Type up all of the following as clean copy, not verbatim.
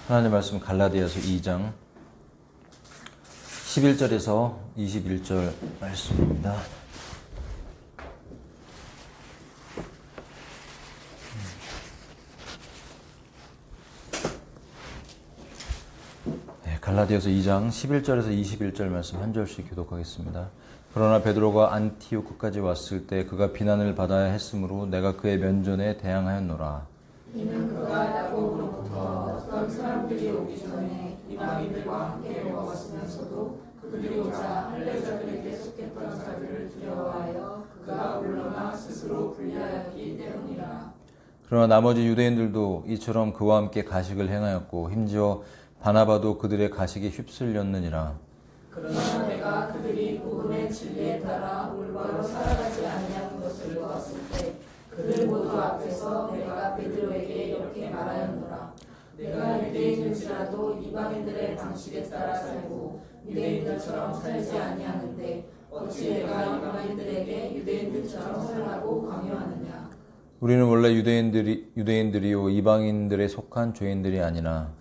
하나님 말씀 갈라디아서 2장 11절에서 21절 말씀입니다. 갈라디아서 2장 11절에서 21절 말씀 한 절씩 교독하겠습니다. 그러나 베드로가 안티옥 끝까지 왔을 때 그가 비난을 받아야 했으므로 내가 그의 면전에 대항하였노라. 이는 그가 야고보로부터 어떤 사람들이 오기 전에 이방인들과 함께 먹었으면서도 그들이 오자 할례자들에게 속했던 자들을 두려워하여 그가 물러나 스스로 분리하였기 때문이라. 그러나 나머지 유대인들도 이처럼 그와 함께 가식을 행하였고 심지어 바나바도 그들의 가식에 휩쓸렸느니라. 그러나 내가 그들이 복음의 진리에 따라 올바로 살아가지 아니하는 것을 보았을 때 그들 모두 앞에서 내가 베드로에게 이렇게 말하였노라. 내가 유대인일지라도 이방인들의 방식에 따라 살고 유대인들처럼 살지 아니하는데 어찌 내가 이방인들에게 유대인들처럼 살라고 강요하느냐. 우리는 원래 유대인들이요 이방인들에 속한 죄인들이 아니나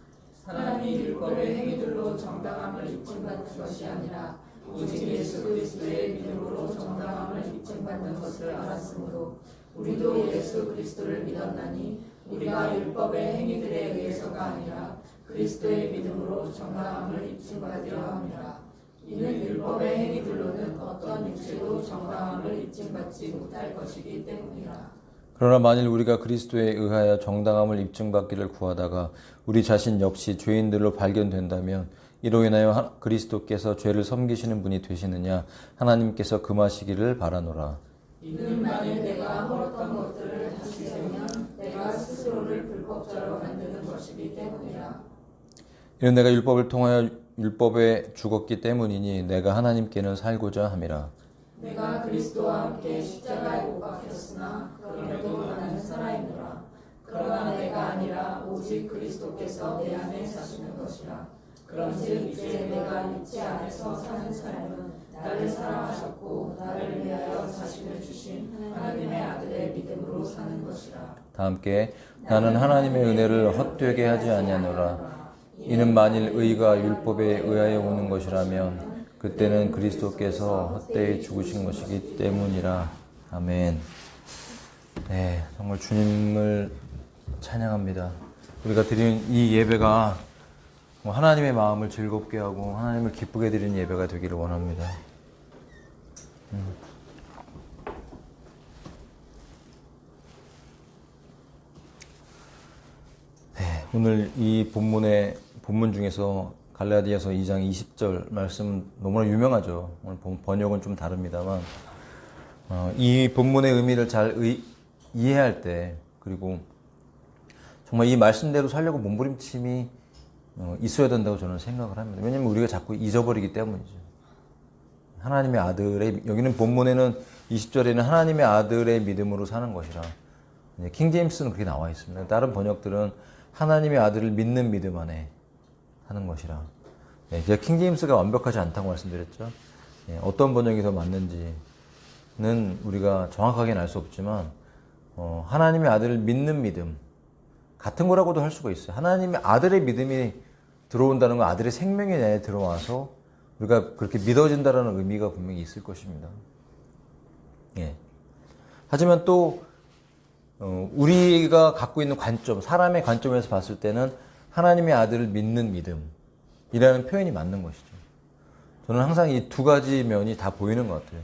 사람이 율법의 행위들로 정당함을 입증받는 것이 아니라 오직 예수 그리스도의 믿음으로 정당함을 입증받는 것을 알았으므로 우리도 예수 그리스도를 믿었나니 우리가 율법의 행위들에 의해서가 아니라 그리스도의 믿음으로 정당함을 입증받으려 함이라. 이는 율법의 행위들로는 어떤 육체도 정당함을 입증받지 못할 것이기 때문이라. 그러나 만일 우리가 그리스도에 의하여 정당함을 입증받기를 구하다가 우리 자신 역시 죄인들로 발견된다면 이로 인하여 그리스도께서 죄를 섬기시는 분이 되시느냐 하나님께서 금하시기를 바라노라. 이는 만일 내가 헐었던 것들을 다시 세우면 내가 스스로를 불법자로 만드는 것이기 때문이라. 이는 내가 율법을 통하여 율법에 죽었기 때문이니 내가 하나님께는 살고자 함이라. 내가 그리스도와 함께 십자가에 못 박혔으나 그럼에도 나는 살아있노라. 그러나 내가 아니라 오직 그리스도께서 내 안에 사시는 것이라. 그런즉 이제 내가 육체 안에서 사는 삶은 나를 사랑하셨고 나를 위하여 자신을 주신 하나님의 아들의 믿음으로 사는 것이라. 다 함께 나는 하나님의 은혜를 헛되게 하지 아니하노라. 이는 만일 의가 율법에 의하여 오는 것이라면 그때는 그리스도께서 헛되이 죽으신 것이기 때문이라. 아멘. 네, 정말 주님을 찬양합니다. 우리가 드리는 이 예배가 하나님의 마음을 즐겁게 하고 하나님을 기쁘게 드리는 예배가 되기를 원합니다. 네, 오늘 이 본문 중에서 갈라디아서 2장 20절 말씀 너무나 유명하죠. 오늘 번역은 좀 다릅니다만 이 본문의 의미를 잘 이해할 때 그리고 정말 이 말씀대로 살려고 몸부림침이 있어야 된다고 저는 생각을 합니다. 왜냐하면 우리가 자꾸 잊어버리기 때문이죠. 하나님의 아들의 여기는 본문에는 20절에는 하나님의 아들의 믿음으로 사는 것이라 킹제임스는 그렇게 나와 있습니다. 다른 번역들은 하나님의 아들을 믿는 믿음 안에 하는 것이라. 제가 킹제임스가 완벽하지 않다고 말씀드렸죠. 어떤 번역이 더 맞는지는 우리가 정확하게는 알 수 없지만 하나님의 아들을 믿는 믿음 같은 거라고도 할 수가 있어요. 하나님의 아들의 믿음이 들어온다는 건 아들의 생명이 내 안에 들어와서 우리가 그렇게 믿어진다는 의미가 분명히 있을 것입니다. 하지만 또 우리가 갖고 있는 관점, 사람의 관점에서 봤을 때는 하나님의 아들을 믿는 믿음이라는 표현이 맞는 것이죠. 저는 항상 이 두 가지 면이 다 보이는 것 같아요.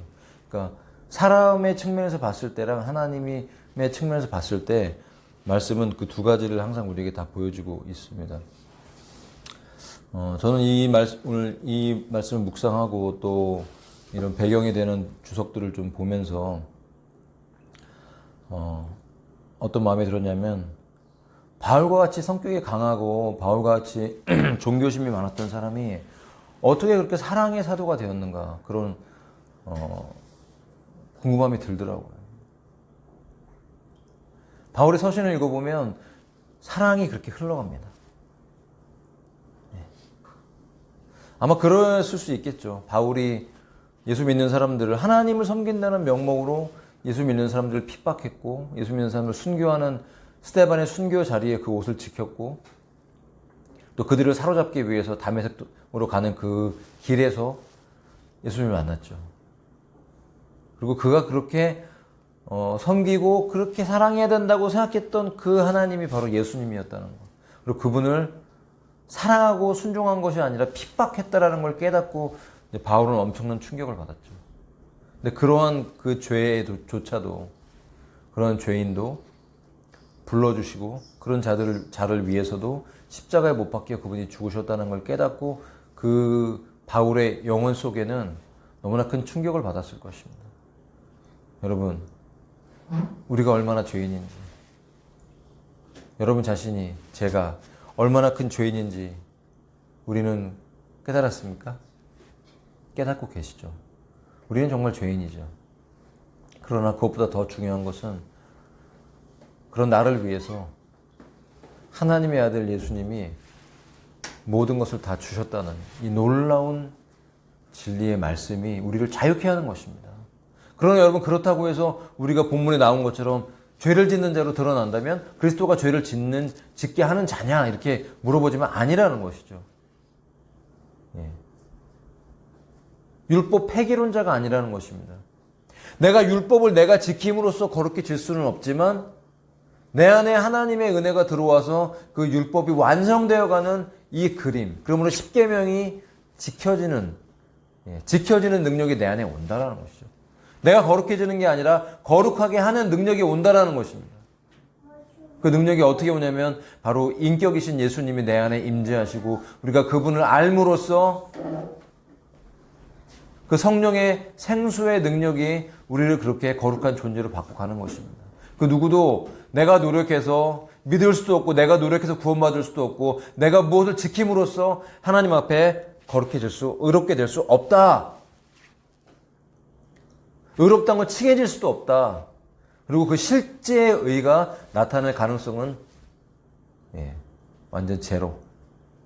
그러니까 사람의 측면에서 봤을 때랑 하나님의 측면에서 봤을 때 말씀은 그 두 가지를 항상 우리에게 다 보여주고 있습니다. 저는 오늘 이 말씀을 묵상하고 또 이런 배경이 되는 주석들을 좀 보면서 어떤 마음이 들었냐면 바울과 같이 성격이 강하고 바울과 같이 종교심이 많았던 사람이 어떻게 그렇게 사랑의 사도가 되었는가 그런 궁금함이 들더라고요. 바울의 서신을 읽어보면 사랑이 그렇게 흘러갑니다. 아마 그랬을 수 있겠죠. 바울이 예수 믿는 사람들을 하나님을 섬긴다는 명목으로 예수 믿는 사람들을 핍박했고 예수 믿는 사람들을 순교하는 스데반의 순교 자리에 그 옷을 지켰고 또 그들을 사로잡기 위해서 다메섹으로 가는 그 길에서 예수님을 만났죠. 그리고 그가 그렇게 섬기고 그렇게 사랑해야 된다고 생각했던 그 하나님이 바로 예수님이었다는 것. 그리고 그분을 사랑하고 순종한 것이 아니라 핍박했다라는 걸 깨닫고 이제 바울은 엄청난 충격을 받았죠. 근데 그러한 그 죄조차도 그런 죄인도 불러주시고 그런 자를 위해서도 십자가에 못 박혀 그분이 죽으셨다는 걸 깨닫고 그 바울의 영혼 속에는 너무나 큰 충격을 받았을 것입니다. 여러분, 우리가 얼마나 죄인인지, 여러분 자신이, 제가 얼마나 큰 죄인인지 우리는 깨달았습니까? 깨닫고 계시죠. 우리는 정말 죄인이죠. 그러나 그것보다 더 중요한 것은 그런 나를 위해서 하나님의 아들 예수님이 모든 것을 다 주셨다는 이 놀라운 진리의 말씀이 우리를 자유케 하는 것입니다. 그러나 여러분, 그렇다고 해서 우리가 본문에 나온 것처럼 죄를 짓는 자로 드러난다면 그리스도가 죄를 짓게 하는 자냐 이렇게 물어보지만 아니라는 것이죠. 예. 율법 폐기론자가 아니라는 것입니다. 내가 율법을 내가 지킴으로써 거룩히 질 수는 없지만 내 안에 하나님의 은혜가 들어와서 그 율법이 완성되어가는 이 그림, 그러므로 십계명이 지켜지는 능력이 내 안에 온다라는 것이죠. 내가 거룩해지는 게 아니라 거룩하게 하는 능력이 온다라는 것입니다. 그 능력이 어떻게 오냐면 바로 인격이신 예수님이 내 안에 임재하시고 우리가 그분을 알므로써 그 성령의 생수의 능력이 우리를 그렇게 거룩한 존재로 바꿔 가는 것입니다. 그 누구도 내가 노력해서 믿을 수도 없고 내가 노력해서 구원받을 수도 없고 내가 무엇을 지킴으로써 하나님 앞에 의롭게 될 수 없다. 의롭다는 걸 칭해질 수도 없다. 그리고 그 실제의 의가 나타날 가능성은 완전 제로,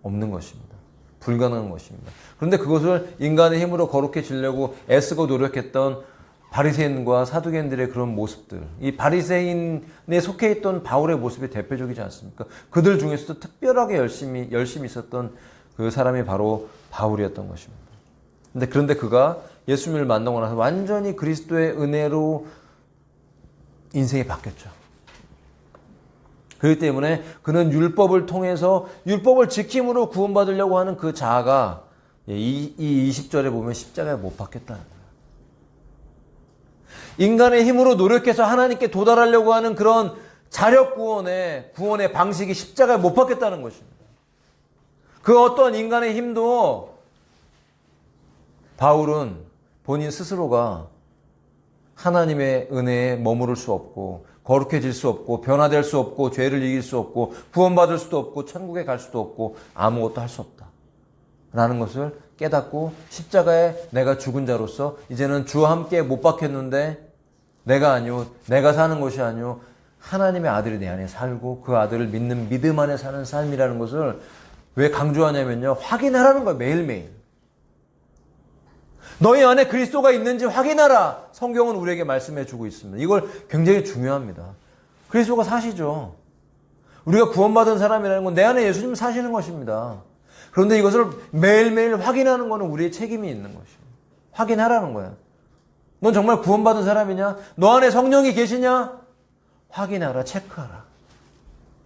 없는 것입니다. 불가능한 것입니다. 그런데 그것을 인간의 힘으로 거룩해지려고 애쓰고 노력했던 바리새인과 사두개인들의 그런 모습들, 이 바리새인에 속해 있던 바울의 모습이 대표적이지 않습니까? 그들 중에서도 특별하게 열심히 있었던 그 사람이 바로 바울이었던 것입니다. 그런데 그가 예수님을 만나고 나서 완전히 그리스도의 은혜로 인생이 바뀌었죠. 그렇기 때문에 그는 율법을 통해서 율법을 지킴으로 구원받으려고 하는 그 자아가 이 20절에 보면 십자가에 못 박혔다는 거예요. 인간의 힘으로 노력해서 하나님께 도달하려고 하는 그런 자력 구원의 방식이 십자가에 못 박혔다는 것입니다. 그 어떤 인간의 힘도 바울은 본인 스스로가 하나님의 은혜에 머무를 수 없고 거룩해질 수 없고 변화될 수 없고 죄를 이길 수 없고 구원받을 수도 없고 천국에 갈 수도 없고 아무것도 할 수 없다 라는 것을 깨닫고 십자가에 내가 죽은 자로서 이제는 주와 함께 못 박혔는데 내가 사는 것이 아니오 하나님의 아들이 내 안에 살고 그 아들을 믿는 믿음 안에 사는 삶이라는 것을 왜 강조하냐면요, 확인하라는 거예요. 매일매일 너희 안에 그리스도가 있는지 확인하라. 성경은 우리에게 말씀해 주고 있습니다. 이걸 굉장히 중요합니다. 그리스도가 사시죠. 우리가 구원받은 사람이라는 건 내 안에 예수님 사시는 것입니다. 그런데 이것을 매일매일 확인하는 것은 우리의 책임이 있는 것이에요. 확인하라는 거야. 넌 정말 구원받은 사람이냐? 너 안에 성령이 계시냐? 확인하라, 체크하라.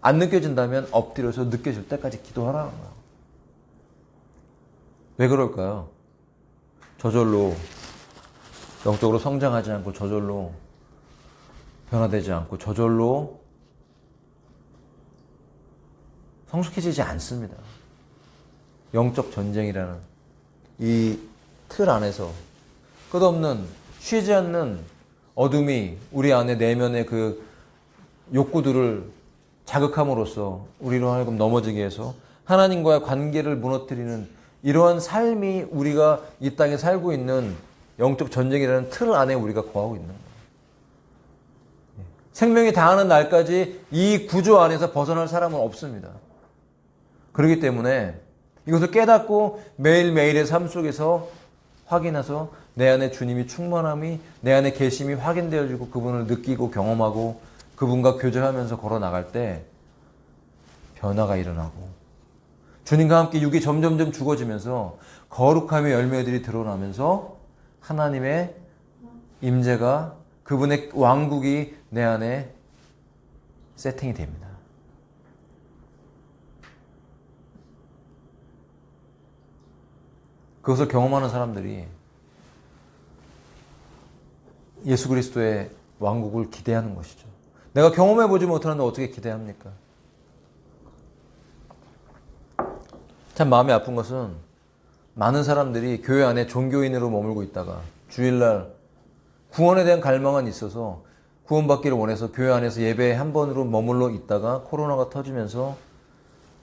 안 느껴진다면 엎드려서 느껴질 때까지 기도하라는 거야. 왜 그럴까요? 저절로 영적으로 성장하지 않고 저절로 변화되지 않고 저절로 성숙해지지 않습니다. 영적 전쟁이라는 이 틀 안에서 끝없는 쉬지 않는 어둠이 우리 안에 내면의 그 욕구들을 자극함으로써 우리로 하여금 넘어지게 해서 하나님과의 관계를 무너뜨리는 이러한 삶이 우리가 이 땅에 살고 있는 영적 전쟁이라는 틀 안에 우리가 거하고 있는 거예요. 생명이 다하는 날까지 이 구조 안에서 벗어날 사람은 없습니다. 그렇기 때문에 이것을 깨닫고 매일매일의 삶 속에서 확인해서 내 안에 주님이 충만함이 내 안에 계심이 확인되어지고 그분을 느끼고 경험하고 그분과 교제하면서 걸어 나갈 때 변화가 일어나고 주님과 함께 육이 점점점 죽어지면서 거룩함의 열매들이 드러나면서 하나님의 임재가, 그분의 왕국이 내 안에 세팅이 됩니다. 그것을 경험하는 사람들이 예수 그리스도의 왕국을 기대하는 것이죠. 내가 경험해보지 못하는데 어떻게 기대합니까? 참 마음이 아픈 것은 많은 사람들이 교회 안에 종교인으로 머물고 있다가 주일날 구원에 대한 갈망은 있어서 구원받기를 원해서 교회 안에서 예배 한 번으로 머물러 있다가 코로나가 터지면서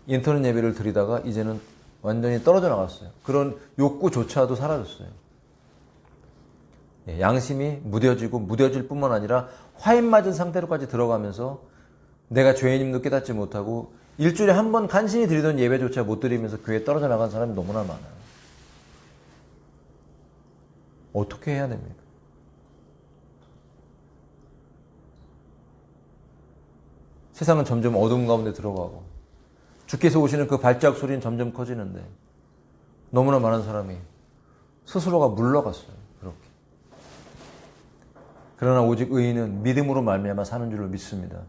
인터넷 예배를 드리다가 이제는 완전히 떨어져 나갔어요. 그런 욕구조차도 사라졌어요. 양심이 무뎌질 뿐만 아니라 화인 맞은 상태로까지 들어가면서 내가 죄인임도 깨닫지 못하고 일주일에 한 번 간신히 드리던 예배조차 못 드리면서 교회에 떨어져 나간 사람이 너무나 많아요. 어떻게 해야 됩니까? 세상은 점점 어두운 가운데 들어가고 주께서 오시는 그 발자국 소리는 점점 커지는데 너무나 많은 사람이 스스로가 물러갔어요. 그렇게. 그러나 오직 의인은 믿음으로 말미암아 사는 줄로 믿습니다.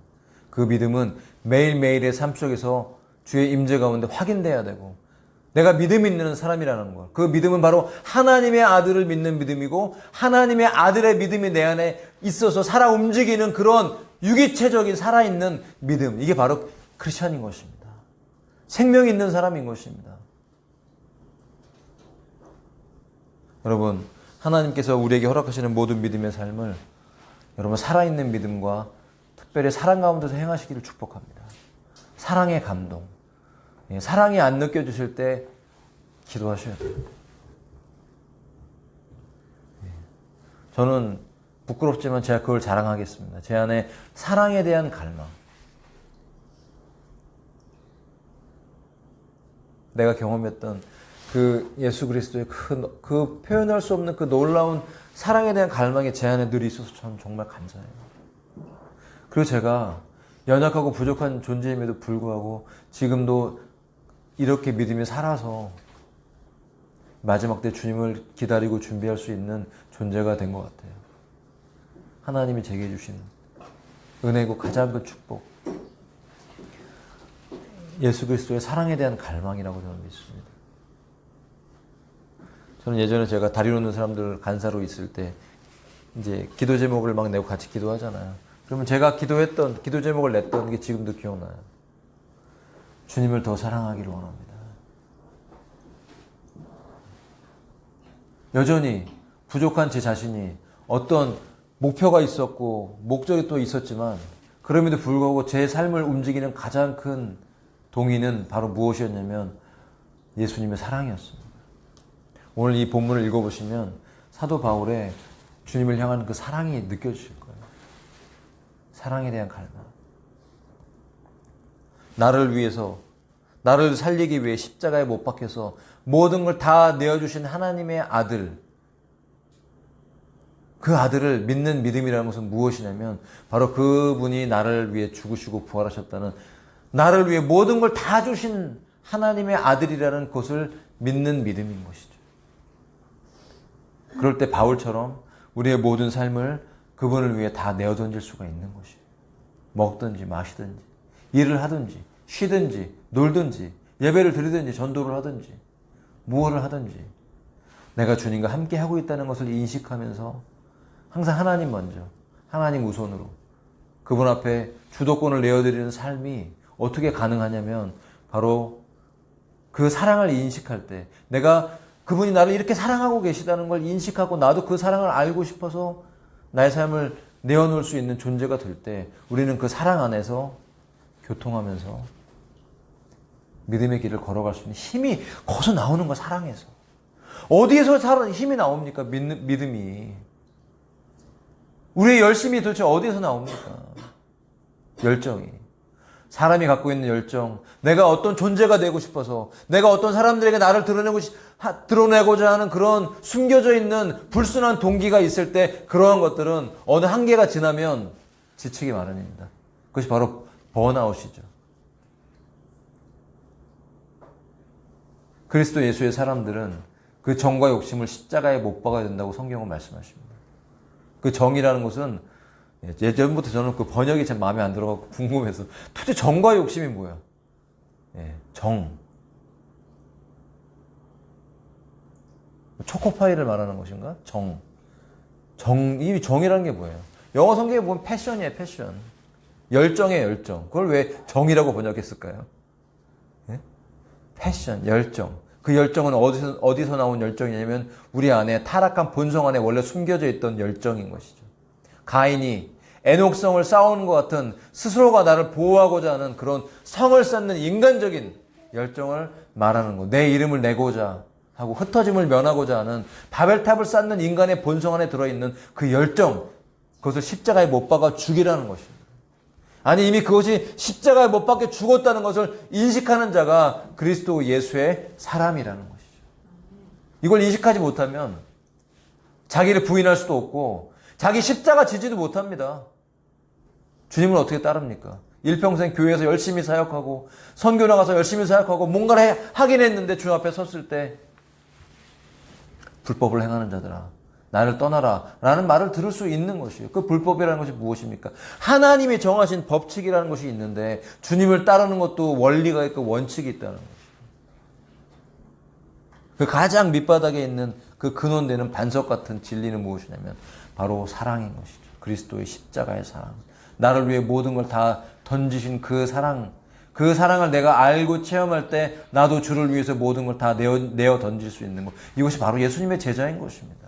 그 믿음은 매일매일의 삶 속에서 주의 임재 가운데 확인돼야 되고 내가 믿음 있는 사람이라는 것. 그 믿음은 바로 하나님의 아들을 믿는 믿음이고 하나님의 아들의 믿음이 내 안에 있어서 살아 움직이는 그런 유기체적인 살아있는 믿음. 이게 바로 크리스찬인 것입니다. 생명이 있는 사람인 것입니다. 여러분, 하나님께서 우리에게 허락하시는 모든 믿음의 삶을 여러분 살아있는 믿음과 특별히 사랑 가운데서 행하시기를 축복합니다. 사랑의 감동. 사랑이 안 느껴지실 때 기도하셔야 돼요. 저는 부끄럽지만 제가 그걸 자랑하겠습니다. 제 안에 사랑에 대한 갈망. 내가 경험했던 그 예수 그리스도의 그 표현할 수 없는 그 놀라운 사랑에 대한 갈망이 제 안에 늘 있어서 저는 정말 감사해요. 그리고 제가 연약하고 부족한 존재임에도 불구하고 지금도 이렇게 믿음이 살아서 마지막 때 주님을 기다리고 준비할 수 있는 존재가 된 것 같아요. 하나님이 제게 주신 은혜고 가장 큰 축복. 예수 그리스도의 사랑에 대한 갈망이라고 저는 믿습니다. 저는 예전에 제가 다리 놓는 사람들 간사로 있을 때 이제 기도 제목을 막 내고 같이 기도하잖아요. 그러면 제가 기도했던 기도 제목을 냈던 게 지금도 기억나요. 주님을 더 사랑하기를 원합니다. 여전히 부족한 제 자신이 어떤 목표가 있었고 목적이 또 있었지만 그럼에도 불구하고 제 삶을 움직이는 가장 큰 동의는 바로 무엇이었냐면 예수님의 사랑이었습니다. 오늘 이 본문을 읽어보시면 사도 바울의 주님을 향한 그 사랑이 느껴지실 거예요. 사랑에 대한 갈망. 나를 위해서, 나를 살리기 위해 십자가에 못 박혀서 모든 걸 다 내어주신 하나님의 아들, 그 아들을 믿는 믿음이라는 것은 무엇이냐면 바로 그분이 나를 위해 죽으시고 부활하셨다는, 나를 위해 모든 걸 다 주신 하나님의 아들이라는 것을 믿는 믿음인 것이죠. 그럴 때 바울처럼 우리의 모든 삶을 그분을 위해 다 내어던질 수가 있는 것이에요. 먹든지 마시든지 일을 하든지 쉬든지 놀든지 예배를 드리든지 전도를 하든지 무엇을 하든지 내가 주님과 함께 하고 있다는 것을 인식하면서 항상 하나님 먼저, 하나님 우선으로 그분 앞에 주도권을 내어드리는 삶이 어떻게 가능하냐면 바로 그 사랑을 인식할 때, 내가 그분이 나를 이렇게 사랑하고 계시다는 걸 인식하고 나도 그 사랑을 알고 싶어서 나의 삶을 내어놓을 수 있는 존재가 될 때 우리는 그 사랑 안에서 교통하면서 믿음의 길을 걸어갈 수 있는 힘이 거기서 나오는 거야. 사랑에서. 어디에서 힘이 나옵니까? 믿음이. 우리의 열심이 도대체 어디에서 나옵니까? 열정이. 사람이 갖고 있는 열정, 내가 어떤 존재가 되고 싶어서, 내가 어떤 사람들에게 나를 드러내고자 하는 그런 숨겨져 있는 불순한 동기가 있을 때 그러한 것들은 어느 한계가 지나면 지치기 마련입니다. 그것이 바로 번아웃이죠. 그리스도 예수의 사람들은 그 정과 욕심을 십자가에 못 박아야 된다고 성경은 말씀하십니다. 그 정이라는 것은 예전부터 저는 그 번역이 제 마음에 안 들어가고 궁금해서 도대체 정과 욕심이 뭐야? 정. 초코파이를 말하는 것인가? 정. 이 정이라는 게 뭐예요? 영어 성경에 보면 패션이에요, 패션. 열정이에요, 열정. 그걸 왜 정이라고 번역했을까요? 패션, 열정. 그 열정은 어디서 나온 열정이냐면 우리 안에 타락한 본성 안에 원래 숨겨져 있던 열정인 것이죠. 가인이 애녹성을 쌓아오는 것 같은 스스로가 나를 보호하고자 하는 그런 성을 쌓는 인간적인 열정을 말하는 것. 내 이름을 내고자 하고 흩어짐을 면하고자 하는 바벨탑을 쌓는 인간의 본성 안에 들어있는 그 열정, 그것을 십자가에 못 박아 죽이라는 것입니다. 아니 이미 그것이 십자가에 못 박혀 죽었다는 것을 인식하는 자가 그리스도 예수의 사람이라는 것이죠. 이걸 인식하지 못하면 자기를 부인할 수도 없고 자기 십자가 지지도 못합니다. 주님을 어떻게 따릅니까? 일평생 교회에서 열심히 사역하고 선교 나가서 열심히 사역하고 뭔가를 하긴 했는데 주님 앞에 섰을 때 불법을 행하는 자들아 나를 떠나라 라는 말을 들을 수 있는 것이에요. 그 불법이라는 것이 무엇입니까? 하나님이 정하신 법칙이라는 것이 있는데 주님을 따르는 것도 원리가 있고 원칙이 있다는 것이에요. 그 가장 밑바닥에 있는 그 근원되는 반석 같은 진리는 무엇이냐면 바로 사랑인 것이죠. 그리스도의 십자가의 사랑. 나를 위해 모든 걸 다 던지신 그 사랑. 그 사랑을 내가 알고 체험할 때 나도 주를 위해서 모든 걸 다 내어 던질 수 있는 것. 이것이 바로 예수님의 제자인 것입니다.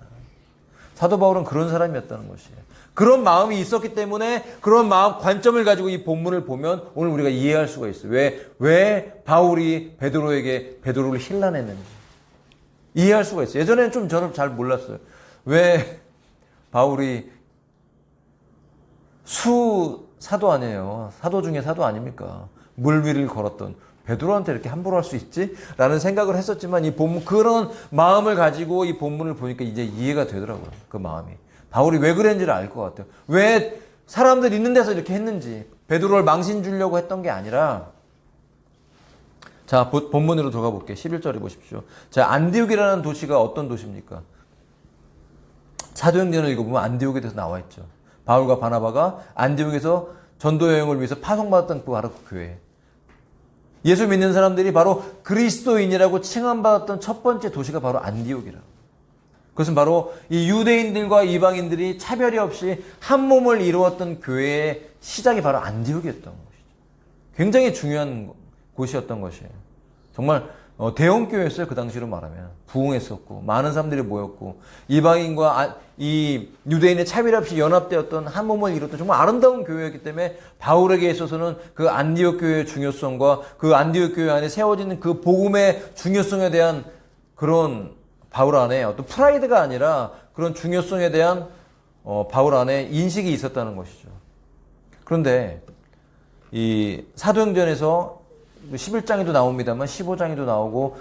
사도 바울은 그런 사람이었다는 것이에요. 그런 마음이 있었기 때문에 그런 마음 관점을 가지고 이 본문을 보면 오늘 우리가 이해할 수가 있어요. 왜 바울이 베드로를 힐난했는지 이해할 수가 있어요. 예전에는 좀 저는 잘 몰랐어요. 왜 바울이 사도 아니에요. 사도 중에 사도 아닙니까? 물 위를 걸었던 베드로한테 이렇게 함부로 할 수 있지? 라는 생각을 했었지만 이 본문 그런 마음을 가지고 이 본문을 보니까 이제 이해가 되더라고요. 그 마음이. 바울이 왜 그랬는지를 알 것 같아요. 왜 사람들 있는 데서 이렇게 했는지. 베드로를 망신 주려고 했던 게 아니라 자, 본문으로 들어가 볼게요. 11절에 보십시오. 자, 안디옥이라는 도시가 어떤 도시입니까? 사도행전을 읽어보면 안디옥에 대해서 나와 있죠. 바울과 바나바가 안디옥에서 전도 여행을 위해서 파송받았던 바로 그 교회. 예수 믿는 사람들이 바로 그리스도인이라고 칭함받았던 첫 번째 도시가 바로 안디옥이라고. 그것은 바로 이 유대인들과 이방인들이 차별이 없이 한 몸을 이루었던 교회의 시작이 바로 안디옥이었던 것이죠. 굉장히 중요한 곳이었던 것이에요. 정말 대형 교회였어요. 그 당시로 말하면 부흥했었고 많은 사람들이 모였고 이방인과 이 유대인의 차별 없이 연합되었던 한 몸을 이뤘던 정말 아름다운 교회였기 때문에 바울에게 있어서는 그 안디옥 교회의 중요성과 그 안디옥 교회 안에 세워지는 그 복음의 중요성에 대한 그런 바울 안에 어떤 프라이드가 아니라 그런 중요성에 대한 바울 안에 인식이 있었다는 것이죠. 그런데 이 사도행전에서 11장에도 나옵니다만 15장에도 나오고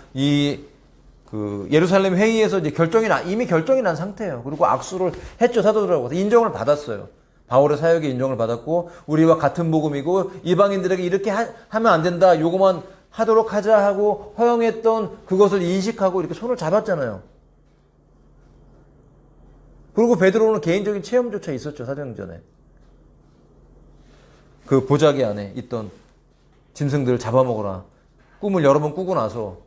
그 예루살렘 회의에서 이제 이미 결정이 난 상태예요. 그리고 악수를 했죠. 사도들하고 인정을 받았어요. 바울의 사역에 인정을 받았고 우리와 같은 복음이고 이방인들에게 이렇게 하면 안 된다. 요거만 하도록 하자 하고 허용했던 그것을 인식하고 이렇게 손을 잡았잖아요. 그리고 베드로는 개인적인 체험조차 있었죠. 사도행전에. 그 보자기 안에 있던 짐승들을 잡아먹어라. 꿈을 여러 번 꾸고 나서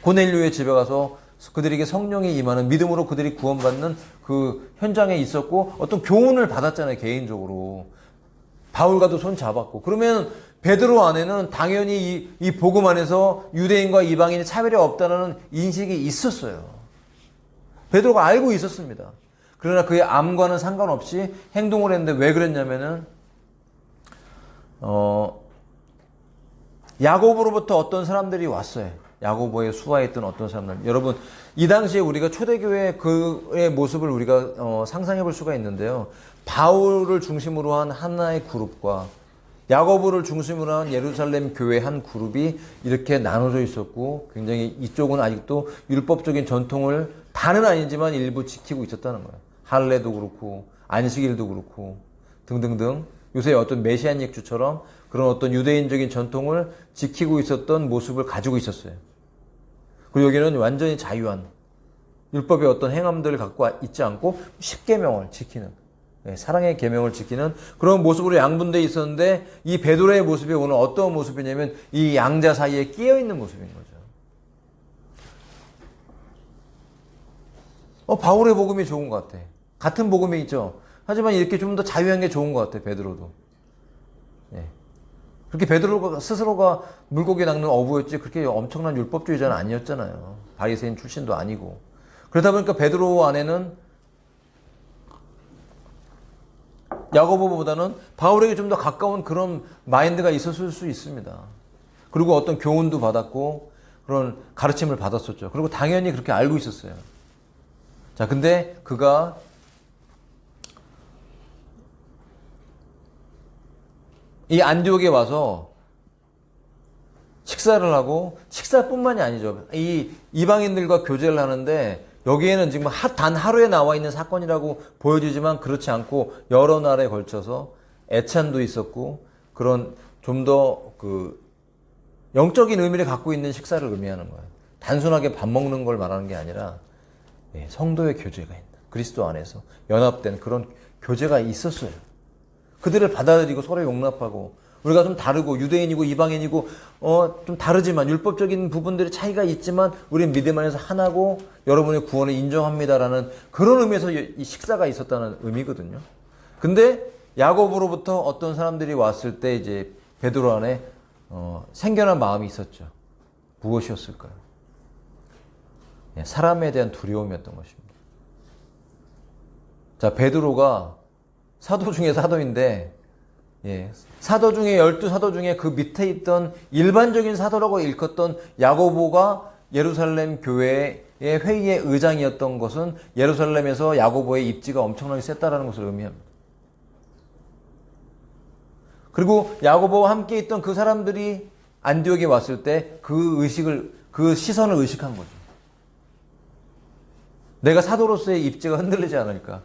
고넬료의 집에 가서 그들에게 성령이 임하는 믿음으로 그들이 구원받는 그 현장에 있었고 어떤 교훈을 받았잖아요. 개인적으로. 바울과도 손 잡았고. 그러면 베드로 안에는 당연히 이 복음 안에서 유대인과 이방인이 차별이 없다는 인식이 있었어요. 베드로가 알고 있었습니다. 그러나 그의 암과는 상관없이 행동을 했는데 왜 그랬냐면은 야고보로부터 어떤 사람들이 왔어요. 야고보의 수하에 있던 어떤 사람들. 여러분, 이 당시에 우리가 초대교회 그의 모습을 우리가 상상해 볼 수가 있는데요. 바울을 중심으로 한 하나의 그룹과 야고보를 중심으로 한 예루살렘 교회 한 그룹이 이렇게 나눠져 있었고 굉장히 이쪽은 아직도 율법적인 전통을 다는 아니지만 일부 지키고 있었다는 거예요. 할례도 그렇고 안식일도 그렇고 등등등 요새 어떤 메시아닉 주처럼 그런 어떤 유대인적인 전통을 지키고 있었던 모습을 가지고 있었어요. 그리고 여기는 완전히 자유한 율법의 어떤 행함들을 갖고 있지 않고 십계명을 지키는, 사랑의 계명을 지키는 그런 모습으로 양분되어 있었는데, 이 베드로의 모습이 오늘 어떤 모습이냐면 이 양자 사이에 끼어 있는 모습인 거죠. 바울의 복음이 좋은 것 같아. 같은 복음이 있죠. 하지만 이렇게 좀 더 자유한 게 좋은 것 같아, 베드로도. 그렇게 베드로가 스스로가 물고기 낚는 어부였지 그렇게 엄청난 율법주의자는 아니었잖아요. 바리새인 출신도 아니고. 그러다 보니까 베드로 안에는 야고보보다는 바울에게 좀 더 가까운 그런 마인드가 있었을 수 있습니다. 그리고 어떤 교훈도 받았고 그런 가르침을 받았었죠. 그리고 당연히 그렇게 알고 있었어요. 자, 근데 그가 이 안디옥에 와서 식사를 하고, 식사뿐만이 아니죠. 이 이방인들과 교제를 하는데 여기에는 지금 단 하루에 나와 있는 사건이라고 보여지지만 그렇지 않고 여러 날에 걸쳐서 애찬도 있었고 그런 좀 더 영적인 의미를 갖고 있는 식사를 의미하는 거예요. 단순하게 밥 먹는 걸 말하는 게 아니라 성도의 교제가 있다. 그리스도 안에서 연합된 그런 교제가 있었어요. 그들을 받아들이고 서로 용납하고, 우리가 좀 다르고 유대인이고 이방인이고 좀 다르지만 율법적인 부분들의 차이가 있지만 우리는 믿음 안에서 하나고 여러분의 구원을 인정합니다라는 그런 의미에서 이 식사가 있었다는 의미거든요. 근데 야고보로부터 어떤 사람들이 왔을 때 이제 베드로 안에 생겨난 마음이 있었죠. 무엇이었을까요? 사람에 대한 두려움이었던 것입니다. 자, 베드로가 사도 중에 사도인데, 사도 중에 12사도 중에 그 밑에 있던 일반적인 사도라고 일컫던 야고보가 예루살렘 교회의 회의의 의장이었던 것은 예루살렘에서 야고보의 입지가 엄청나게 셌다라는 것을 의미합니다. 그리고 야고보와 함께 있던 그 사람들이 안디옥에 왔을 때 그 시선을 의식한 거죠. 내가 사도로서의 입지가 흔들리지 않을까?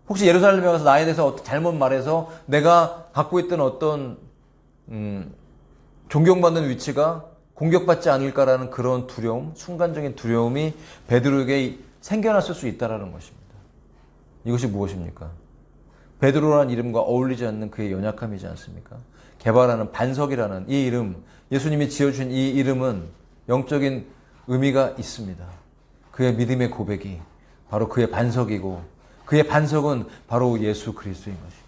혹시 예루살렘에 가서 나에 대해서 잘못 말해서 내가 갖고 있던 어떤 존경받는 위치가 공격받지 않을까라는 그런 두려움, 순간적인 두려움이 베드로에게 생겨났을 수 있다는 것입니다. 이것이 무엇입니까? 베드로라는 이름과 어울리지 않는 그의 연약함이지 않습니까? 개발하는 반석이라는 이 이름, 예수님이 지어주신 이 이름은 영적인 의미가 있습니다. 그의 믿음의 고백이 바로 그의 반석이고, 그의 반석은 바로 예수 그리스도인 것입니다.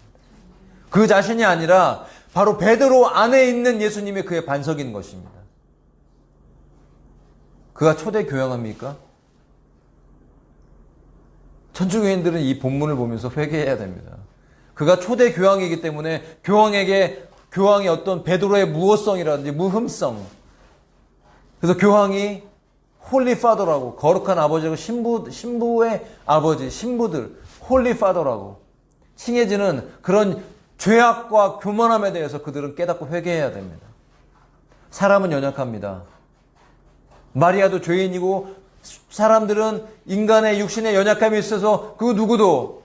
그 자신이 아니라 바로 베드로 안에 있는 예수님이 그의 반석인 것입니다. 그가 초대 교황합니까? 천주교인들은 이 본문을 보면서 회개해야 됩니다. 그가 초대 교황이기 때문에 교황의 어떤 베드로의 무호성이라든지 무흠성, 그래서 교황이 홀리 파더라고, 거룩한 아버지고 신부의 아버지, 신부들 홀리 파더라고 칭해지는 그런 죄악과 교만함에 대해서 그들은 깨닫고 회개해야 됩니다. 사람은 연약합니다. 마리아도 죄인이고 사람들은 인간의 육신의 연약함이 있어서 그 누구도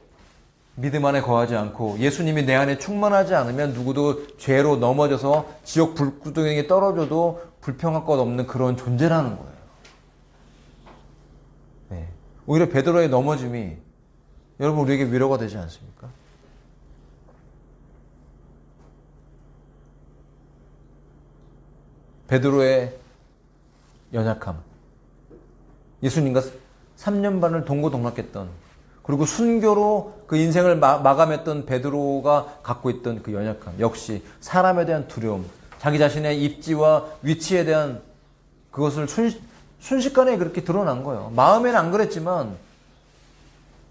믿음 안에 거하지 않고 예수님이 내 안에 충만하지 않으면 누구도 죄로 넘어져서 지옥 불구덩이에 떨어져도 불평할 것 없는 그런 존재라는 거예요. 오히려 베드로의 넘어짐이 여러분 우리에게 위로가 되지 않습니까? 베드로의 연약함, 예수님과 3년 반을 동고동락했던, 그리고 순교로 그 인생을 마감했던 베드로가 갖고 있던 그 연약함, 역시 사람에 대한 두려움, 자기 자신의 입지와 위치에 대한 그것을 순식간에 그렇게 드러난 거예요. 마음에는 안 그랬지만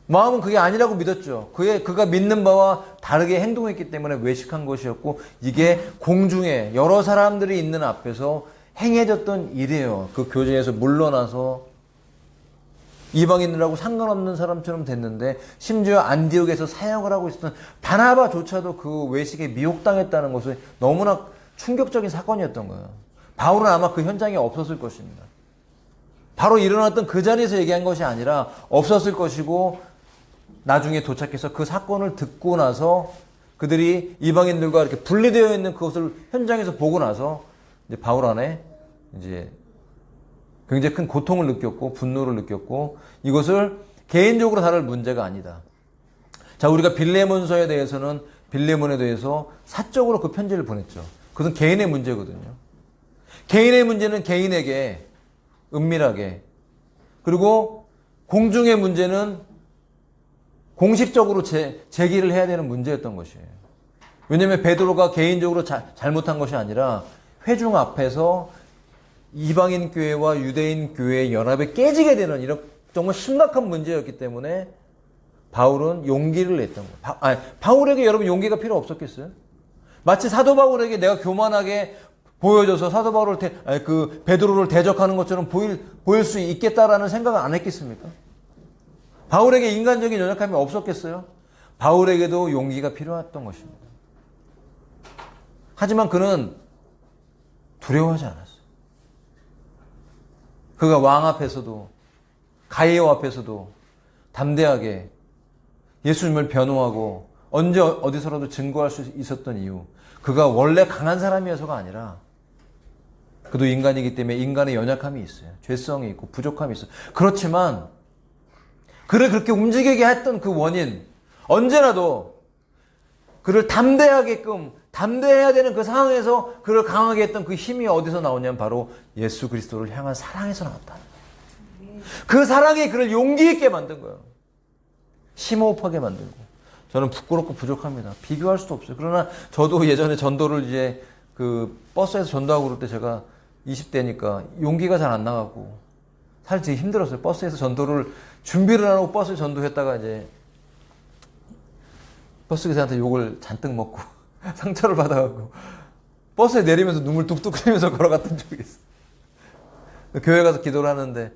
마음은 그게 아니라고 믿었죠. 그가 믿는 바와 다르게 행동했기 때문에 외식한 것이었고, 이게 공중에 여러 사람들이 있는 앞에서 행해졌던 일이에요. 그 교제에서 물러나서 이방인들하고 상관없는 사람처럼 됐는데, 심지어 안디옥에서 사역을 하고 있었던 바나바조차도 그 외식에 미혹당했다는 것은 너무나 충격적인 사건이었던 거예요. 바울은 아마 그 현장에 없었을 것입니다. 바로 일어났던 그 자리에서 얘기한 것이 아니라 없었을 것이고, 나중에 도착해서 그 사건을 듣고 나서 그들이 이방인들과 이렇게 분리되어 있는 그것을 현장에서 보고 나서 이제 바울 안에 이제 굉장히 큰 고통을 느꼈고 분노를 느꼈고 이것을 개인적으로 다룰 문제가 아니다. 자, 우리가 빌레몬서에 대해서는 빌레몬에 대해서 사적으로 그 편지를 보냈죠. 그것은 개인의 문제거든요. 개인의 문제는 개인에게 은밀하게, 그리고 공중의 문제는 공식적으로 제기를 해야 되는 문제였던 것이에요. 왜냐하면 베드로가 개인적으로 잘못한 것이 아니라 회중 앞에서 이방인 교회와 유대인 교회의 연합이 깨지게 되는 이런 정말 심각한 문제였기 때문에 바울은 용기를 냈던 거예요. 바울에게 여러분 용기가 필요 없었겠어요? 마치 사도 바울에게 내가 교만하게 보여줘서 사도 바울을 베드로를 대적하는 것처럼 보일 수 있겠다라는 생각을 안 했겠습니까? 바울에게 인간적인 연약함이 없었겠어요? 바울에게도 용기가 필요했던 것입니다. 하지만 그는 두려워하지 않았어요. 그가 왕 앞에서도 가이오 앞에서도 담대하게 예수님을 변호하고 언제 어디서라도 증거할 수 있었던 이유, 그가 원래 강한 사람이어서가 아니라 그도 인간이기 때문에 인간의 연약함이 있어요. 죄성이 있고 부족함이 있어요. 그렇지만 그를 그렇게 움직이게 했던 그 원인, 언제라도 그를 담대해야 되는 그 상황에서 그를 강하게 했던 그 힘이 어디서 나오냐면 바로 예수 그리스도를 향한 사랑에서 나왔다. 그 사랑이 그를 용기 있게 만든 거예요. 심호흡하게 만들고. 저는 부끄럽고 부족합니다. 비교할 수도 없어요. 그러나 저도 예전에 전도를 이제 그 버스에서 전도하고 그럴 때 제가 20대니까 용기가 잘 안 나가고 사실 되게 힘들었어요. 버스에서 전도를 준비를 안 하고 버스 전도했다가 이제 버스 기사한테 욕을 잔뜩 먹고 상처를 받아갖고 버스에 내리면서 눈물 뚝뚝 흘리면서 걸어갔던 적이 있어요. 교회 가서 기도를 하는데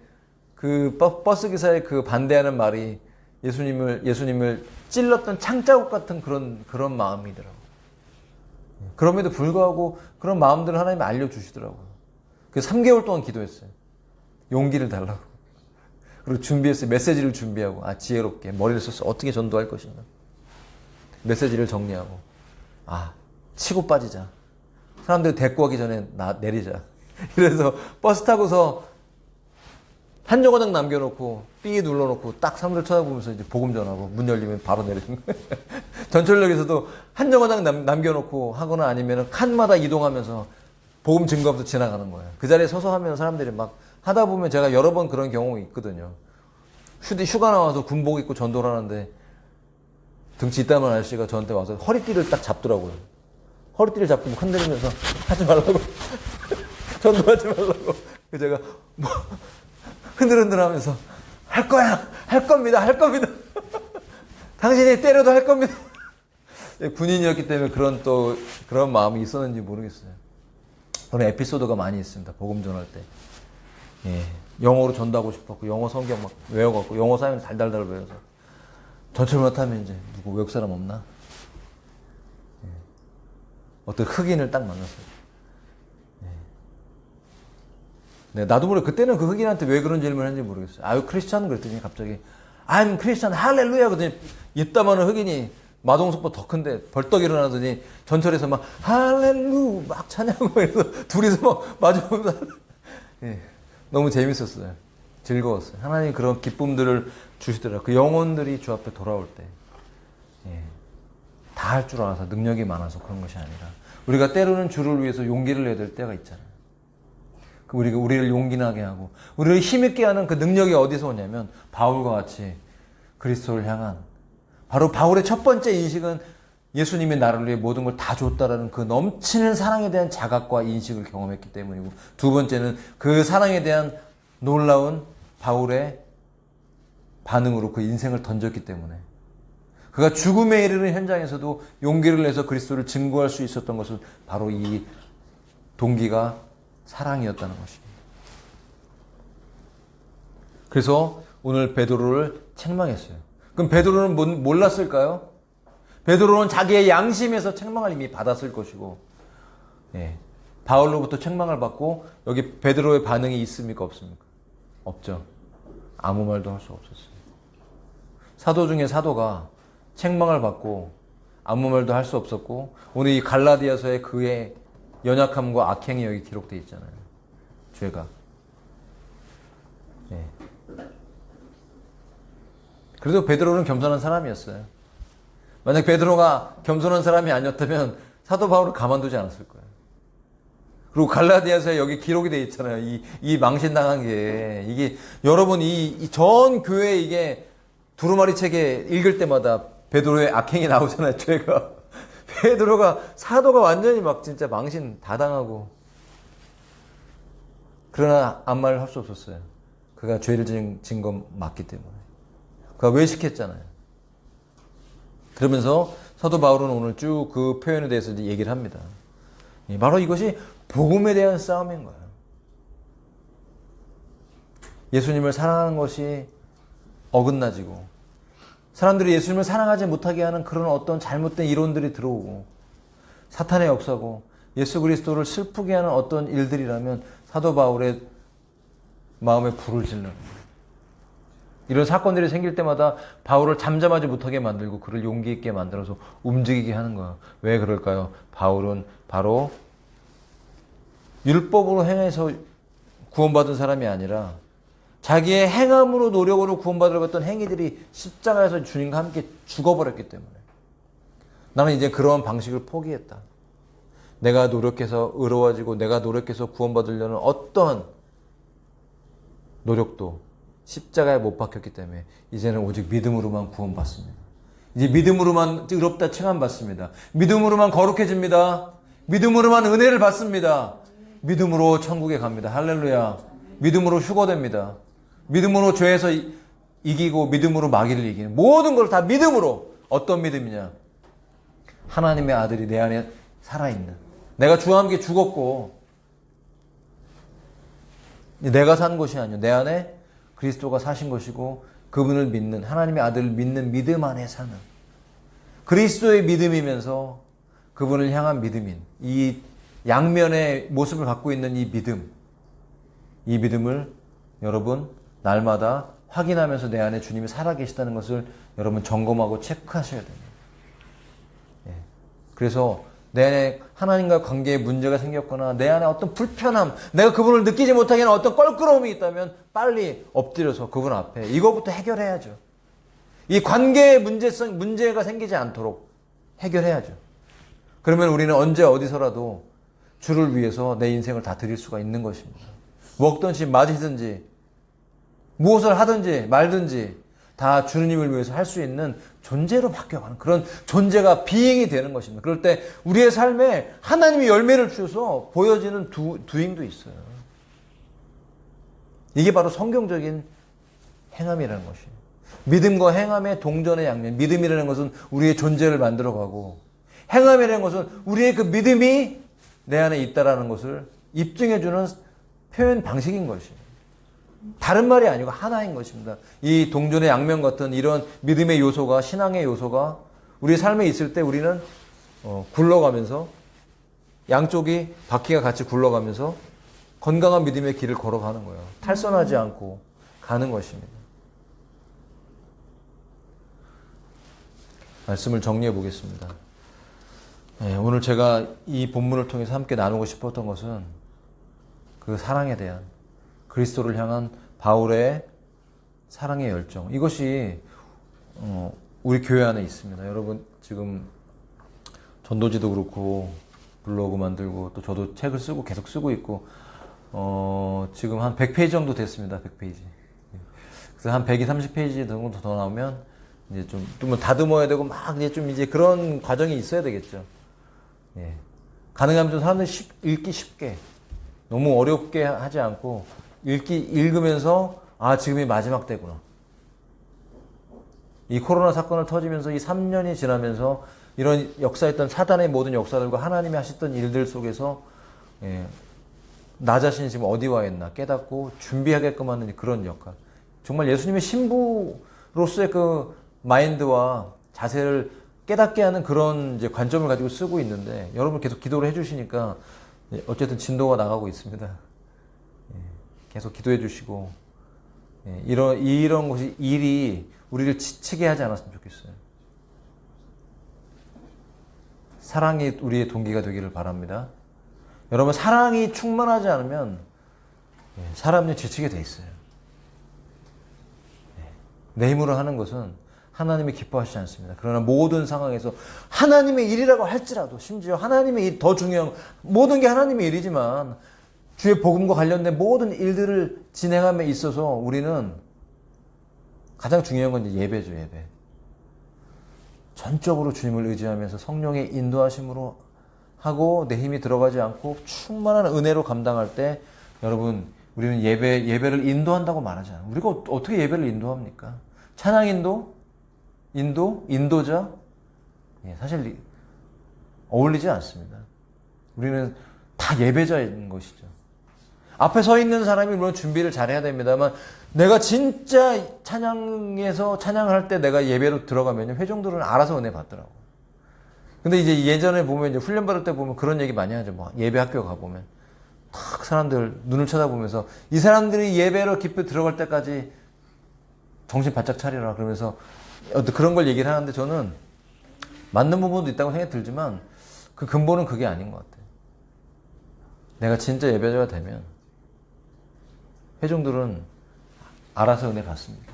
그 버스 기사의 그 반대하는 말이 예수님을 찔렀던 창자국 같은 그런 마음이더라고요. 그럼에도 불구하고 그런 마음들을 하나님이 알려주시더라고요. 그래서 3개월 동안 기도했어요. 용기를 달라고. 그리고 준비했어요. 메시지를 준비하고, 지혜롭게 머리를 써서 어떻게 전도할 것인가. 메시지를 정리하고, 치고 빠지자. 사람들 데리고 가기 전에 내리자. 그래서 버스 타고서 한 정거장 남겨놓고 삐 눌러놓고 딱 사람들 쳐다보면서 이제 복음 전하고 문 열리면 바로 내리는 거예요. 전철역에서도 한 정거장 남겨놓고 하거나 아니면 칸마다 이동하면서 복음 증거하면서 지나가는 거예요. 그 자리에 서서 하면 사람들이 막 하다 보면 제가 여러 번 그런 경험이 있거든요. 휴가 나와서 군복 입고 전도를 하는데 등치 있다는 아저씨가 저한테 와서 허리띠를 딱 잡더라고요. 허리띠를 잡고 흔들면서 하지 말라고. 전도하지 말라고. 제가 흔들흔들 하면서 할 거야! 할 겁니다! 당신이 때려도 할 겁니다! 군인이었기 때문에 그런 마음이 있었는지 모르겠어요. 그런 에피소드가 많이 있습니다. 복음 전할 때. 영어로 전도하고 싶었고, 영어 성경 막 외워갖고, 영어 사연 달달달 외워서. 전철만 타면 이제, 누구 외국 사람 없나? 어떤 흑인을 딱 만났어요. 나도 모르게 그때는 그 흑인한테 왜 그런 질문을 했는지 모르겠어요. 크리스찬? 그랬더니 갑자기 I'm 크리스찬 할렐루야 그랬더니 이따만은 흑인이 마동석보다 더 큰데 벌떡 일어나더니 전철에서 막 할렐루 막 찬양하고 해서 둘이서 막 마주보면서 너무 재밌었어요. 즐거웠어요. 하나님이 그런 기쁨들을 주시더라고요. 그 영혼들이 주 앞에 돌아올 때 다 할 줄 알아서 능력이 많아서 그런 것이 아니라 우리가 때로는 주를 위해서 용기를 내야 될 때가 있잖아요. 우리를 용기나게 하고 우리를 힘있게 하는 그 능력이 어디서 오냐면 바울과 같이 그리스도를 향한, 바로 바울의 첫 번째 인식은 예수님이 나를 위해 모든 걸 다 줬다라는 그 넘치는 사랑에 대한 자각과 인식을 경험했기 때문이고, 두 번째는 그 사랑에 대한 놀라운 바울의 반응으로 그 인생을 던졌기 때문에, 그가 죽음에 이르는 현장에서도 용기를 내서 그리스도를 증거할 수 있었던 것은 바로 이 동기가 사랑이었다는 것입니다. 그래서 오늘 베드로를 책망했어요. 그럼 베드로는 몰랐을까요? 베드로는 자기의 양심에서 책망을 이미 받았을 것이고, 바울로부터 책망을 받고 여기 베드로의 반응이 있습니까? 없습니까? 없죠. 아무 말도 할 수 없었어요. 사도 중에 사도가 책망을 받고 아무 말도 할 수 없었고, 오늘 이 갈라디아서의 그의 연약함과 악행이 여기 기록되어 있잖아요. 죄가. 예. 그래도 베드로는 겸손한 사람이었어요. 만약 베드로가 겸손한 사람이 아니었다면 사도 바울을 가만두지 않았을 거예요. 그리고 갈라디아서에 여기 기록이 되어 있잖아요. 이 망신당한 게. 이게, 여러분, 이 전 교회 이게 두루마리 책에 읽을 때마다 베드로의 악행이 나오잖아요. 죄가. 베드로가, 사도가 완전히 막 진짜 망신 다 당하고. 그러나 아무 말을 할 수 없었어요. 그가 죄를 진 건 맞기 때문에. 그가 외식했잖아요. 그러면서 사도 바울은 오늘 쭉 그 표현에 대해서 이제 얘기를 합니다. 바로 이것이 복음에 대한 싸움인 거예요. 예수님을 사랑하는 것이 어긋나지고, 사람들이 예수님을 사랑하지 못하게 하는 그런 어떤 잘못된 이론들이 들어오고, 사탄의 역사고, 예수 그리스도를 슬프게 하는 어떤 일들이라면 사도 바울의 마음에 불을 질르는 거예요. 이런 사건들이 생길 때마다 바울을 잠잠하지 못하게 만들고 그를 용기 있게 만들어서 움직이게 하는 거예요. 왜 그럴까요? 바울은 바로 율법으로 행해서 구원받은 사람이 아니라 자기의 행함으로 노력으로 구원받으려고 했던 행위들이 십자가에서 주님과 함께 죽어버렸기 때문에 나는 이제 그런 방식을 포기했다. 내가 노력해서 의로워지고 내가 노력해서 구원받으려는 어떤 노력도 십자가에 못 박혔기 때문에 이제는 오직 믿음으로만 구원받습니다. 이제 믿음으로만 의롭다 칭함받습니다. 믿음으로만 거룩해집니다. 믿음으로만 은혜를 받습니다. 믿음으로 천국에 갑니다. 할렐루야. 믿음으로 휴거됩니다. 믿음으로 죄에서 이기고 믿음으로 마귀를 이기는 모든 걸 다 믿음으로. 어떤 믿음이냐? 하나님의 아들이 내 안에 살아있는, 내가 주와 함께 죽었고 내가 산 것이 아니요 내 안에 그리스도가 사신 것이고 그분을 믿는, 하나님의 아들을 믿는 믿음 안에 사는 그리스도의 믿음이면서 그분을 향한 믿음인 이 양면의 모습을 갖고 있는 이 믿음을 여러분 날마다 확인하면서 내 안에 주님이 살아계시다는 것을 여러분 점검하고 체크하셔야 됩니다. 예. 그래서 내 안에 하나님과 관계에 문제가 생겼거나 내 안에 어떤 불편함, 내가 그분을 느끼지 못하게 하는 어떤 껄끄러움이 있다면 빨리 엎드려서 그분 앞에 이거부터 해결해야죠. 이 관계에 문제가 생기지 않도록 해결해야죠. 그러면 우리는 언제 어디서라도 주를 위해서 내 인생을 다 드릴 수가 있는 것입니다. 먹든지 마시든지 무엇을 하든지 말든지 다 주님을 위해서 할 수 있는 존재로 바뀌어가는 그런 존재가 비행이 되는 것입니다. 그럴 때 우리의 삶에 하나님이 열매를 주셔서 보여지는 두잉도 있어요. 이게 바로 성경적인 행함이라는 것이에요. 믿음과 행함의 동전의 양면. 믿음이라는 것은 우리의 존재를 만들어가고 행함이라는 것은 우리의 그 믿음이 내 안에 있다라는 것을 입증해주는 표현 방식인 것이에요. 다른 말이 아니고 하나인 것입니다. 이 동전의 양면 같은 이런 믿음의 요소가, 신앙의 요소가 우리 삶에 있을 때 우리는 굴러가면서 양쪽이 바퀴가 같이 굴러가면서 건강한 믿음의 길을 걸어가는 거예요. 탈선하지 않고 가는 것입니다. 말씀을 정리해 보겠습니다. 네, 오늘 제가 이 본문을 통해서 함께 나누고 싶었던 것은 그 사랑에 대한 그리스도를 향한 바울의 사랑의 열정. 이것이 우리 교회 안에 있습니다. 여러분 지금 전도지도 그렇고 블로그 만들고 또 저도 책을 쓰고 계속 쓰고 있고 지금 한 100페이지 정도 됐습니다. 100페이지. 그래서 한 120, 30페이지 정도 더 나오면 이제 좀 다듬어야 되고 막 이제 그런 과정이 있어야 되겠죠. 예. 가능하면 좀 사람들이 읽기 쉽게 너무 어렵게 하지 않고 읽으면서 지금이 마지막 때구나. 이 코로나 사건을 터지면서 이 3년이 지나면서 이런 역사했던 사단의 모든 역사들과 하나님이 하셨던 일들 속에서 나 자신이 지금 어디 와 있나 깨닫고 준비하게끔 하는 그런 역할. 정말 예수님의 신부로서의 그 마인드와 자세를 깨닫게 하는 그런 이제 관점을 가지고 쓰고 있는데 여러분 계속 기도를 해주시니까 어쨌든 진도가 나가고 있습니다. 계속 기도해 주시고 이런 것이 일이 우리를 지치게 하지 않았으면 좋겠어요. 사랑이 우리의 동기가 되기를 바랍니다. 여러분 사랑이 충만하지 않으면 사람이 지치게 돼 있어요. 내 힘으로 하는 것은 하나님이 기뻐하시지 않습니다. 그러나 모든 상황에서 하나님의 일이라고 할지라도, 심지어 하나님의 일, 더 중요한, 모든 게 하나님의 일이지만 주의 복음과 관련된 모든 일들을 진행함에 있어서 우리는 가장 중요한 건 이제 예배죠, 예배. 전적으로 주님을 의지하면서 성령의 인도하심으로 하고 내 힘이 들어가지 않고 충만한 은혜로 감당할 때, 여러분, 우리는 예배를 인도한다고 말하잖아요. 우리가 어떻게 예배를 인도합니까? 찬양 인도자? 예, 사실 어울리지 않습니다. 우리는 다 예배자인 것이죠. 앞에 서 있는 사람이 물론 준비를 잘해야 됩니다만, 내가 진짜 찬양에서 찬양할 때 내가 예배로 들어가면 회중들은 알아서 은혜 받더라고. 근데 이제 예전에 보면, 이제 훈련 받을 때 보면 그런 얘기 많이 하죠. 뭐 예배 학교 가보면 탁 사람들 눈을 쳐다보면서 이 사람들이 예배로 깊이 들어갈 때까지 정신 바짝 차리라 그러면서 그런 걸 얘기를 하는데, 저는 맞는 부분도 있다고 생각이 들지만 그 근본은 그게 아닌 것 같아요. 내가 진짜 예배자가 되면 회중들은 알아서 은혜 받습니다.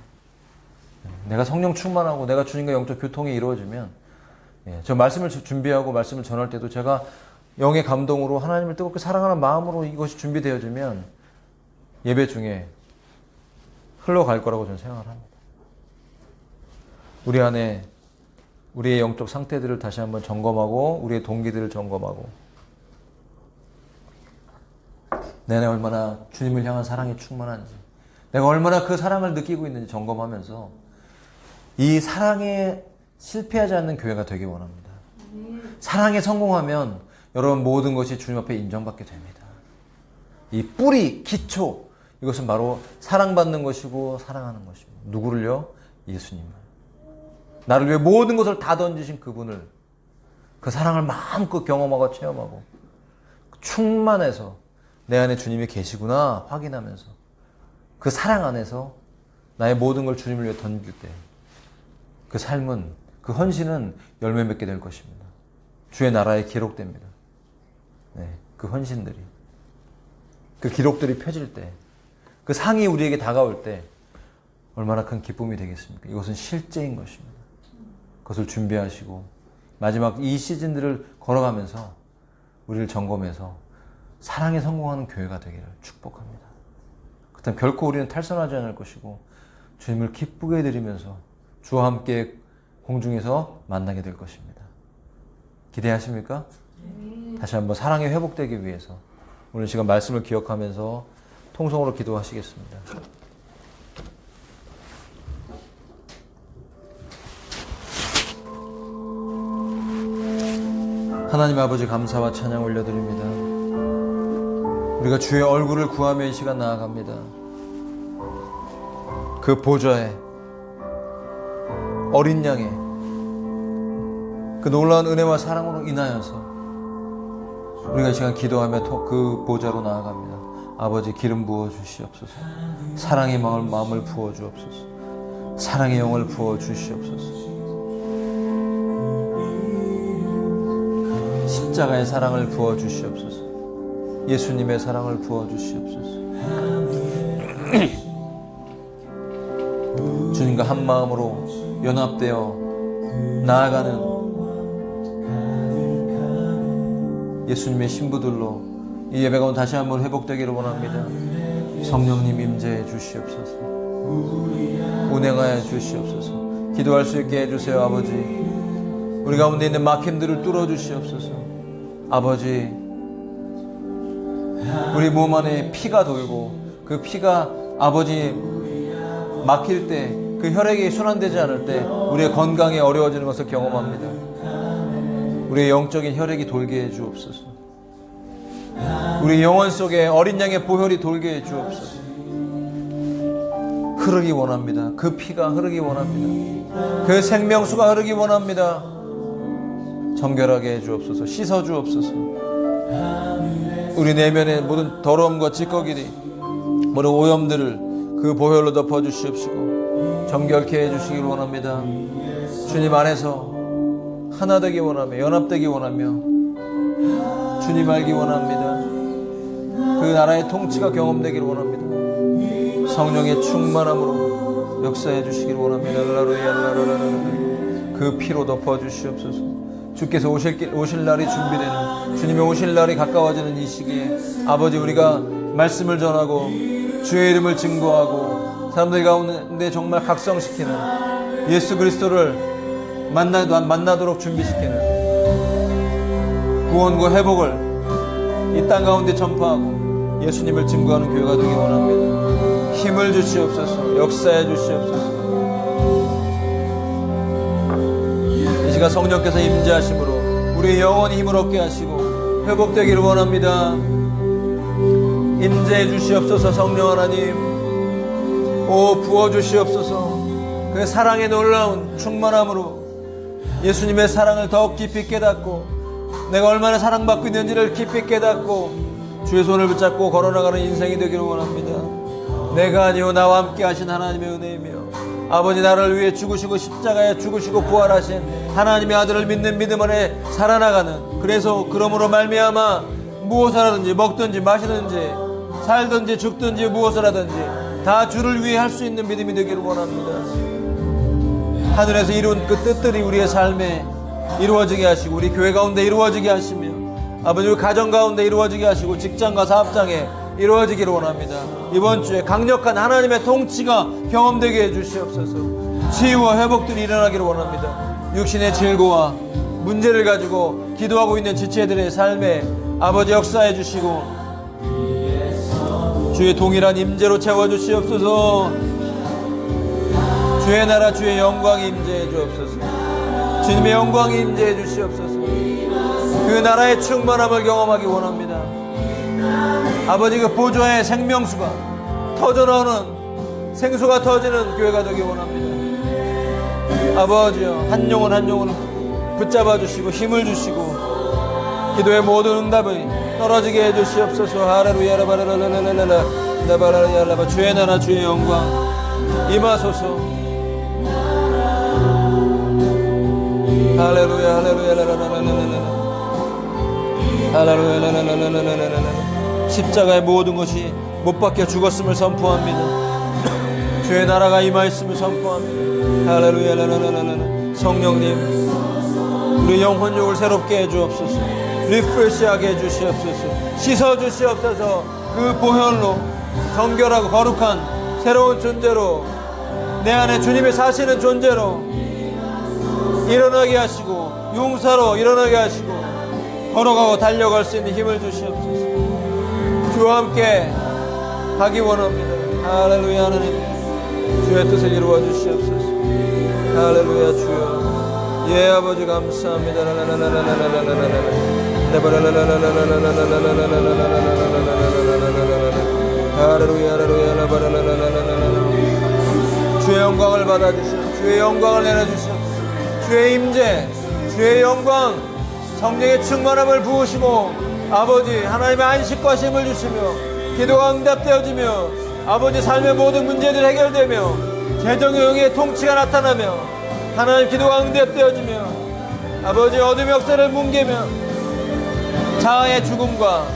내가 성령 충만하고 내가 주님과 영적 교통이 이루어지면, 저 말씀을 준비하고 말씀을 전할 때도 제가 영의 감동으로 하나님을 뜨겁게 사랑하는 마음으로 이것이 준비되어지면 예배 중에 흘러갈 거라고 저는 생각을 합니다. 우리 안에 우리의 영적 상태들을 다시 한번 점검하고 우리의 동기들을 점검하고, 내가 얼마나 주님을 향한 사랑이 충만한지, 내가 얼마나 그 사랑을 느끼고 있는지 점검하면서 이 사랑에 실패하지 않는 교회가 되기 원합니다. 사랑에 성공하면 여러분 모든 것이 주님 앞에 인정받게 됩니다. 이 뿌리, 기초, 이것은 바로 사랑받는 것이고 사랑하는 것입니다. 누구를요? 예수님을. 나를 위해 모든 것을 다 던지신 그분을, 그 사랑을 마음껏 경험하고 체험하고 충만해서 내 안에 주님이 계시구나 확인하면서 그 사랑 안에서 나의 모든 걸 주님을 위해 던질 때 그 삶은, 그 헌신은 열매 맺게 될 것입니다. 주의 나라에 기록됩니다. 네, 그 헌신들이, 그 기록들이 펴질 때, 그 상이 우리에게 다가올 때 얼마나 큰 기쁨이 되겠습니까? 이것은 실제인 것입니다. 그것을 준비하시고 마지막 이 시즌들을 걸어가면서 우리를 점검해서 사랑에 성공하는 교회가 되기를 축복합니다. 그렇다면 결코 우리는 탈선하지 않을 것이고 주님을 기쁘게 해드리면서 주와 함께 공중에서 만나게 될 것입니다. 기대하십니까? 다시 한번 사랑이 회복되기 위해서 오늘 시간 말씀을 기억하면서 통성으로 기도하시겠습니다. 하나님 아버지, 감사와 찬양 올려드립니다. 우리가 주의 얼굴을 구하며 이 시간 나아갑니다. 그 보좌에 어린 양의 그 놀라운 은혜와 사랑으로 인하여서 우리가 이 시간 기도하며 그 보좌로 나아갑니다. 아버지, 기름 부어 주시옵소서. 사랑의 마음을 부어 주옵소서. 사랑의 영을 부어 주시옵소서. 십자가의 사랑을 부어 주시옵소서. 예수님의 사랑을 부어 주시옵소서. 주님과 한 마음으로 연합되어 나아가는 예수님의 신부들로 이 예배 가운데 다시 한번 회복되기를 원합니다. 성령님 임재해 주시옵소서. 운행하여 주시옵소서. 기도할 수 있게 해주세요. 아버지, 우리 가운데 있는 막힘들을 뚫어 주시옵소서. 아버지, 우리 몸 안에 피가 돌고 그 피가 아버지 막힐 때, 그 혈액이 순환되지 않을 때 우리의 건강이 어려워지는 것을 경험합니다. 우리의 영적인 혈액이 돌게 해 주옵소서. 우리 영혼 속에 어린 양의 보혈이 돌게 해 주옵소서. 흐르기 원합니다. 그 피가 흐르기 원합니다. 그 생명수가 흐르기 원합니다. 정결하게 해 주옵소서. 씻어 주옵소서. 우리 내면의 모든 더러움과 찌꺼기들이, 모든 오염들을 그 보혈로 덮어 주시옵시고 정결케 해 주시길 원합니다. 주님 안에서 하나 되기 원하며 연합되기 원하며 주님 알기 원합니다. 그 나라의 통치가 경험되기를 원합니다. 성령의 충만함으로 역사해 주시길 원합니다. 그 피로 덮어 주시옵소서. 주께서 오실 날이 준비되는, 주님의 오실 날이 가까워지는 이 시기에 아버지, 우리가 말씀을 전하고 주의 이름을 증거하고 사람들 가운데 정말 각성시키는 예수 그리스도를 만나도록 준비시키는 구원과 회복을 이 땅 가운데 전파하고 예수님을 증거하는 교회가 되기 원합니다. 힘을 주시옵소서. 역사해 주시옵소서. 이 시간 성령께서 임재하심으로 우리의 영혼이 힘을 얻게 하시고 회복되기를 원합니다. 임재해 주시옵소서. 성령 하나님, 부어 주시옵소서. 그 사랑의 놀라운 충만함으로 예수님의 사랑을 더욱 깊이 깨닫고 내가 얼마나 사랑받고 있는지를 깊이 깨닫고 주의 손을 붙잡고 걸어나가는 인생이 되기를 원합니다. 내가 아니요 나와 함께 하신 하나님의 은혜이며 아버지, 나를 위해 죽으시고 십자가에 죽으시고 부활하신 하나님의 아들을 믿는 믿음 안에 살아나가는, 그래서 그러므로 말미암아 무엇을 하든지 먹든지 마시든지 살든지 죽든지 무엇을 하든지 다 주를 위해 할 수 있는 믿음이 되기를 원합니다. 하늘에서 이룬 그 뜻들이 우리의 삶에 이루어지게 하시고 우리 교회 가운데 이루어지게 하시며 아버지, 우리 가정 가운데 이루어지게 하시고 직장과 사업장에 이루어지기를 원합니다. 이번 주에 강력한 하나님의 통치가 경험되게 해주시옵소서. 치유와 회복들이 일어나기를 원합니다. 육신의 질고와 문제를 가지고 기도하고 있는 지체들의 삶에 아버지 역사해 주시고 주의 동일한 임재로 채워주시옵소서. 주의 나라 주의 영광이 임재해 주옵소서. 주님의 영광이 임재해 주시옵소서. 그 나라의 충만함을 경험하기 원합니다. 아버지, 그 보좌의 생명수가 터져나오는, 생수가 터지는 교회가 되기 원합니다. 아버지여, 한 영혼 한 영혼을 붙잡아 주시고 힘을 주시고 기도의 모든 응답이 떨어지게 해 주시옵소서. 할렐루야. 라바라라라라라라라라라라라. 주의 나라 주의 영광 임하소서. 할렐루야. 할렐루야. 라라라라라라라. 할렐루야. 라라라라라라라라. 십자가의 모든 것이 못 박혀 죽었음을 선포합니다. 주의 나라가 임하였음을 선포합니다. 할렐루야. 라라라라라. 성령님, 우리 영혼욕을 새롭게 해주옵소서. 리프레시하게 해주시옵소서. 씻어주시옵소서. 그 보혈로 정결하고 거룩한 새로운 존재로, 내 안에 주님이 사시는 존재로 일어나게 하시고 용사로 일어나게 하시고 걸어가고 달려갈 수 있는 힘을 주시옵소서. 주와 함께 가기 원합니다. 할렐루야. 하나님, 주의 뜻을 이루어 주시옵소서. 할렐루야. 주여, 예 아버지 감사합니다. 할렐루야. 주의 영광을 받아주시옵소서. 주의 영광을 내려주시옵소서. 주의 임재, 주의 영광, 성령의 충만함을 부으시고 아버지, 하나님의 안식과 힘을 주시며 기도가 응답되어지며 아버지, 삶의 모든 문제들이 해결되며 재정의 영의 통치가 나타나며 하나님 기도가 응답되어지며 아버지, 어둠의 역사를 뭉개며 자아의 죽음과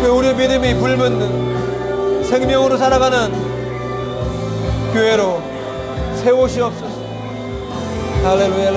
그 우리의 믿음이 불붙는 생명으로 살아가는 교회로 세우시옵소서. 할렐루야.